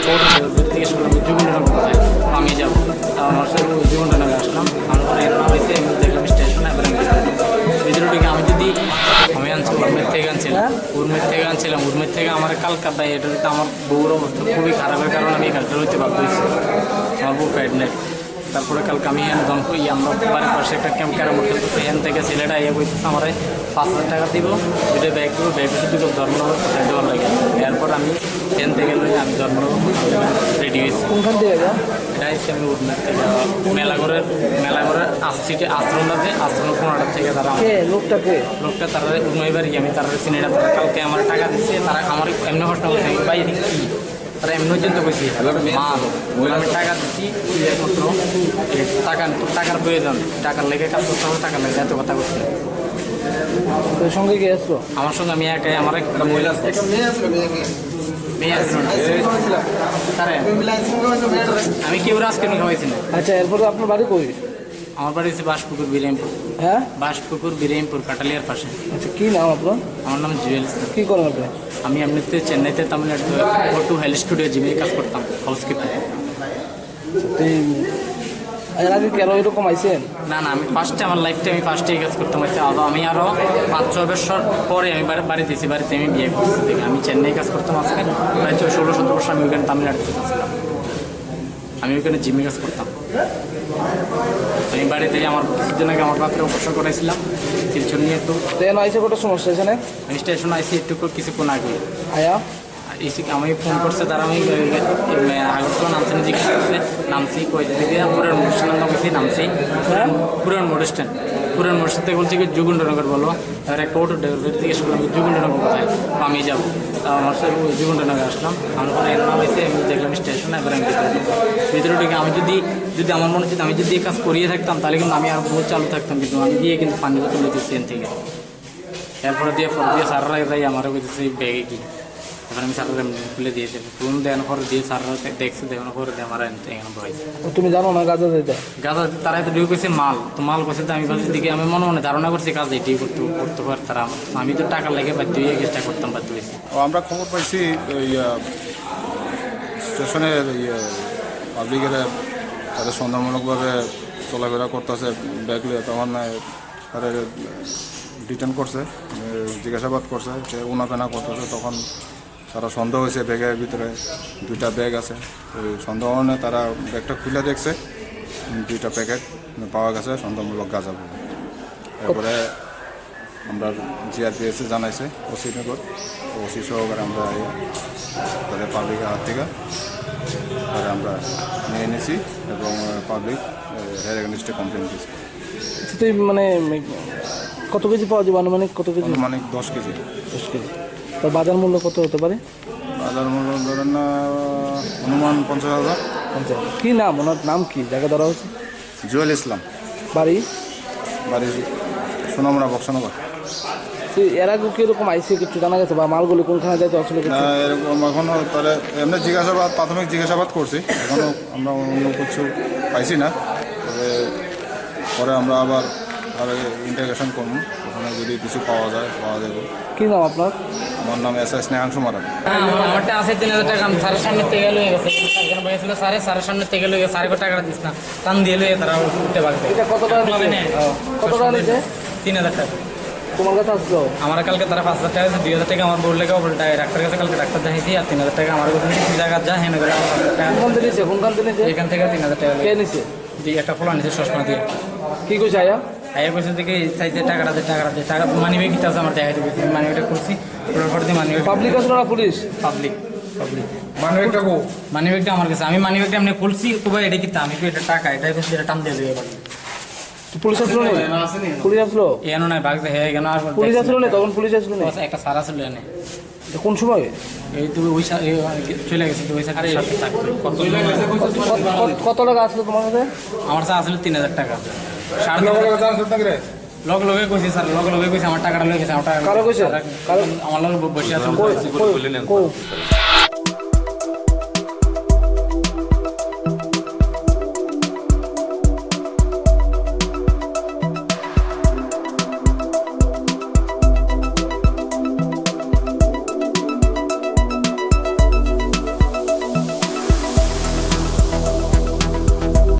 Court জিজ্ঞেস করলাম যুগন্ডনগর কোথায়, আমি যাবো। আমার সাথে যুগন্ডনগরে আসলাম, আমার পরে এর নাম হয়েছে এমনি দেখলাম স্টেশনে। এবার ভিতরে ঢুকে আমি যদি আমি আনছিলাম উর্মের থেকে আনছিলাম উর্মের থেকে আমার কালকাতায় এটা আমার বউর অবস্থা খুবই খারাপের কারণে আমি এখানকার হইতে বাধ্য হয়েছি। আমার বউ প্রেগনেন্ট। তারপরে কালকে আমি এখানে আমরা বাড়ির পাশে একটা ক্যাম্প ক্যারাম করতে এখান থেকে ছেলেটা ইয়ে বলতেছে আমার 5,000 টাকা দিব, দুটো ব্যাগ দেবো, ব্যাগে দুটো ধর্মনগর কোথায় দেওয়ার লাগে। এরপর আমি এখান থেকে লই আমি ধর্মনগর রেডি হয়েছি। কোনখান থেকে এটা হচ্ছে আমি উর্মের থেকে মেলাঘরের সিটে আশ্রম আছে, আশ্রম 15টার থেকে তারা লোকটা তারা উর্মাইবার আমি তারা সিনেটা তারা কালকে আমার টাকা দিচ্ছে। তারা আমার এমনি প্রশ্ন করছে বাইরে কি তারা এমনি পর্যন্ত কইছি আমি টাকা দিচ্ছি একমাত্র টাকার প্রয়োজন, টাকার লেগে কাজ করতে হবে, টাকার লেগে এত কথা করছি। তোর সঙ্গে কে আসলো? আমার সঙ্গে আমি একাই, আমার একটা মহিলা মেয়ে আছে। আমি কেউ আজকে খাওয়াইছি না। আচ্ছা, এরপরে আপনার বাড়ি কই? আমার বাড়ি হচ্ছে বাসপুকুর বিরামপুর। হ্যাঁ, বাসপুকুর বিরামপুর কাটালিয়ার পাশে। আচ্ছা, কি নাম আপনার? আমার নাম জুয়েল। কি করেন আপনি? আমি এমনিতে চেন্নাইতে তামিলনাড়ুতে টু হেলথ স্টুডিও জিমে কাজ করতাম, হাউসকিপার। এর আগে কেন এরকম আইসেন? না আমি ফার্স্টে আমার লাইফে আমি ফার্স্টেই কাজ করতাম। আমি আরও 5-6 বছর পরে আমি বাড়িতে এসেছি। বাড়িতে আমি বিয়ে করছি দেখে আমি চেন্নাই কাজ করতাম। আজকে প্রায় 16-17 বছর আমি ওইখানে তামিলনাড়ুতে ছিলাম। আমি ওইখানে জিমে কাজ করতাম। আমি বাড়িতে আমার কিছুদিন আগে আমার বাপরে অপারেশন করাইছিলাম শিলচর নিয়ে। একটু ট্রেন আইসে কত সমস্যা এখানে? আমি স্টেশন আইসি একটু কিছুক্ষণ আগে আয়া আমি ফোন করছে তারা। আমি আগরতলা নামছি, জিজ্ঞেস করছে নামছি কই দিকে পুরান মোটর স্ট্যান্ড গেছি, নামছি পুরান মোটর স্ট্যান্ড থেকে বলছি কি যুগন্ডনগর বলো। এবার একটা অটো ড্রাইভার জিজ্ঞেস করলাম যুগন্ডনগর কোথায়, আমি যাবো। আমার সাথে যুগন্ডনগরে আসলাম, আমার পরে এর নাম হয়েছে এমনি দেখলাম স্টেশনে। এবার আমি ভিতরে ঢুকে আমি যদি আমার মনে হচ্ছে আমি যদি এই কাজ করিয়ে থাকতাম তাহলে কিন্তু আমি আর বহুত চালু থাকতাম, কিন্তু আমি দিয়ে কিন্তু পানি বোতল দিতেছি এখান থেকে। এরপরে দিয়ে সাররা যাই আমারও বলতেছে ব্যাগে কি। এবার আমি সাররা খুলে দিয়ে দেবো, ফোন দেওয়ার পরে দিয়ে সাররা দেখছে, দেওয়ার পরে দিয়ে আমার এখানে বসাইছে। তুমি জানো না গাঁজা দিতে? গাঁজা তারা তো ঢুকেছে মাল করছে। তো আমি বলছি দিকে আমি মনে ধারণা করছি কাজ এটাই করতে পারে তারা। আমি তো টাকা লেগে বাধ্য হয়ে চেষ্টা করতাম, বাধ্য হয়েছি। আমরা খবর পাইছি স্টেশনের পাবলিকের তাদের সন্দেহমূলকভাবে চলাফেরা করতেছে ব্যাগ লিয়ে। তখন তারা রিটার্ন করছে, জিজ্ঞাসাবাদ করছে, সে উনাপেনা করতেছে। তখন তারা সন্দেহ হয়েছে ব্যাগের ভিতরে 2টা ব্যাগ আছে। ওই সন্দেহ মানে তারা ব্যাগটা খুলে দেখছে, 2টা প্যাকেট পাওয়া গেছে সন্দেহমূলক গাঁজা। এরপরে আমরা জিআরপিএসে জানাইছে ওসি নগর, ওসি সহকারে আমরা তাদের পাবলিকের হাত থেকে আমরা নিয়ে এনেছি এবং পাবলিক হেয়ার এগেনিস্টে কমপ্লেন দিয়েছি। মানে কত কেজি পাওয়া যাবে? আনুমানিক কত কেজি? আনুমানিক 10 কেজি। 10 কেজি। তো বাজার মূল্য কত হতে পারে? বাজার মূল্য ধরেন না অনুমান 50,000। কি নাম? ওনার নাম কি? জায়গা ধরা হচ্ছে? জুয়েল ইসলাম। বাড়ি সোনামুড়া বক্সনগর। এর আগে কিরকম আইসি কিছু জানা গেছে বা মালগুলি কোনখানে যাইতে আসলে? এরকম এখনও তাহলে এমনি প্রাথমিক জিজ্ঞাসাবাদ করছি, এখনও আমরা অন্য কিছু পাইছি না। তবে পরে আমরা আবার ইন্টারগেশন করবো, ওখানে যদি কিছু পাওয়া যাবে। কি নাম আপনার? আমার নাম এস স্নেহাংশু মারান। আমারটা আছে 3,000 টাকা। আমি সারের সামনে থেকে লয়ে গেছে, সারের সামনে থেকে লয়ে গেছে, সারের টাকা দিস না, টান দিয়ে লয়ে তারা উঠতে পারবে। এটা কত টাকা নিচ্ছে? 3,000 টাকা তোমার কাছে আসলো? আমার কালকে তারা 5,000 টাকা আছে, 2,000 টাকা আমার বোর্ড লেগে ডাক্তারের কাছে কালকে ডাক্তার দেখাইছি। আর 3,000 টাকা আমার জায়গা যা হেনে করে এখান থেকে 3,000 টাকা দিয়ে একটা ফোলা নিচ্ছে চশমা দিয়ে। কি কইছে আয়া? আয়া কইছে থেকে চাইতে টাকা মানি ব্যাগ কিতা আছে আমার দেখাইতে গেছি। মানি ব্যাগটা করছি, মানি ব্যাগ পাবলিক আসলো না পুলিশ? পাবলিক মানি ব্যাগটা আমার কাছে। আমি মানি ব্যাগটা এমনি খুলছি, খুবই এটা কিতা আমি এটা টাকা এটাই করছি, এটা টান দিয়ে দেবে। পুলিশ আসলো না? পুলিশ আসলো এনো নাই ভাগ হয়ে গেল। আর পুলিশ আসলো না? তখন পুলিশ আসলো না? একটা সারা ছিল এনে। কোন সময়? এই তো ওই চলে গেছে। তো ওই সাথে কত টাকা আসলো তোমার কাছে? আমার কাছে আসলে 3,000 টাকা। লগে কইছি স্যার, লগে কইছি আমার টাকাটা লয়ে গেছে। আমার টাকা কারো কইছে? আমার লগে বসে আছে।